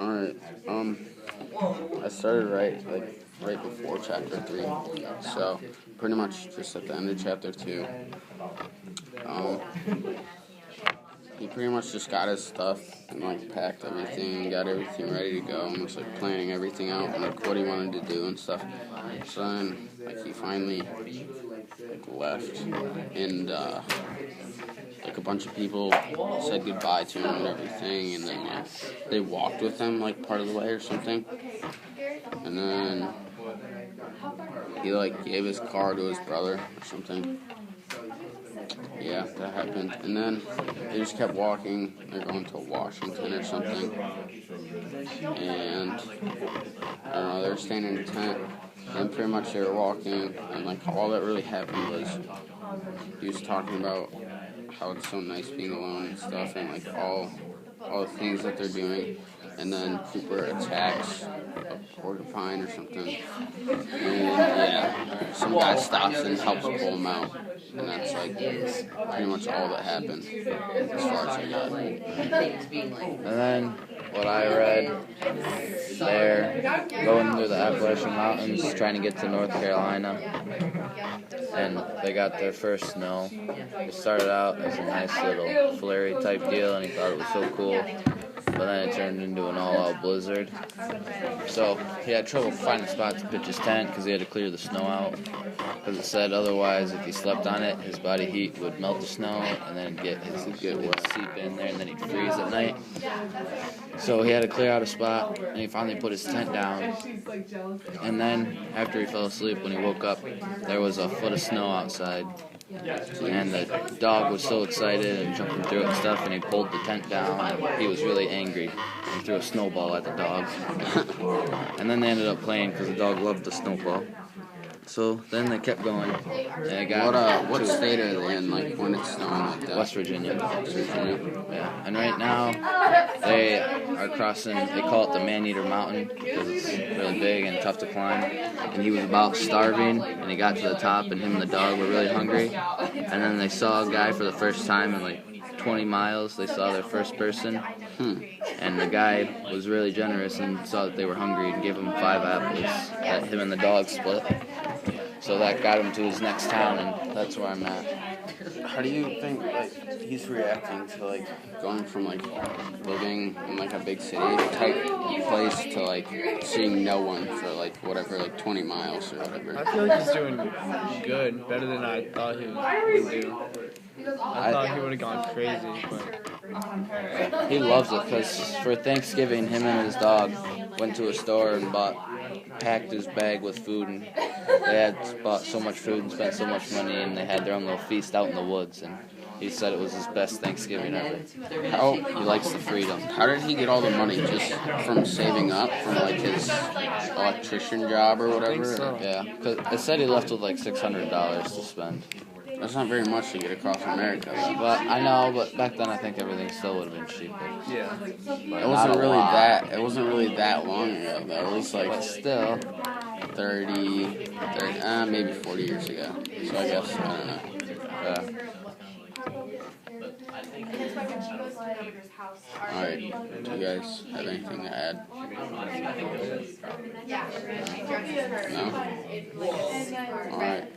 Alright, I started right before chapter 3, so pretty much just at the end of chapter 2, um, he pretty much just got his stuff and packed everything, got everything ready to go, and was planning everything out and what he wanted to do and stuff. So then he finally left, and a bunch of people said goodbye to him and everything, and then they walked with him part of the way or something, and then he gave his car to his brother or something. Yeah, that happened. And then they just kept walking. They're going to Washington or something. And I don't know, they were staying in a tent. And pretty much they were walking. And all that really happened was he was talking about how it's so nice being alone and stuff, and all the things that they're doing. And then Cooper attacks a porcupine or something. And yeah, some guy stops and helps pull him out. And that's pretty much all that happened as far as I got. And then what I read, they're going through the Appalachian Mountains trying to get to North Carolina, and they got their first snow. It started out as a nice little flurry type deal, and he thought it was so cool, but then it turned into an all-out blizzard. So he had trouble finding a spot to pitch his tent because he had to clear the snow out, because it said otherwise if he slept on it, his body heat would melt the snow and then it would seep in there and then he'd freeze at night. So he had to clear out a spot, and he finally put his tent down. And then after he fell asleep, when he woke up, there was a foot of snow outside. And the dog was so excited and jumping through it and stuff, and he pulled the tent down, and he was really angry and threw a snowball at the dog. And then they ended up playing because the dog loved the snowball. So then they kept going, and it got what state are they in, when it's snowing like that? West Virginia. Yeah. And right now, they are crossing, they call it the Man-Eater Mountain, because it's really big and tough to climb. And he was about starving, and he got to the top, and him and the dog were really hungry. And then they saw a guy for the first time in 20 miles. They saw their first person. And the guy was really generous and saw that they were hungry and gave them 5 apples that him and the dog split. So that got him to his next town, and that's where I'm at. How do you think he's reacting to going from living in a big city type place to seeing no one for 20 miles or whatever? I feel like he's doing good, better than I thought he would do. I thought he would have gone crazy, but he loves it because for Thanksgiving, him and his dog went to a store and packed his bag with food, and they had bought so much food and spent so much money, and they had their own little feast out in the woods, and he said it was his best Thanksgiving ever. He likes the freedom. How did he get all the money? Just from saving up from his electrician job or whatever? I think so. Yeah, because it said he left with $600 to spend. That's not very much to get across America. But I know, but back then I think everything still would have been cheaper. Yeah. It wasn't really that. It wasn't really that long ago, though. It was But still, 30, maybe 40 years ago. So I guess I don't know. Alright, do you guys have anything to add? No? Alright.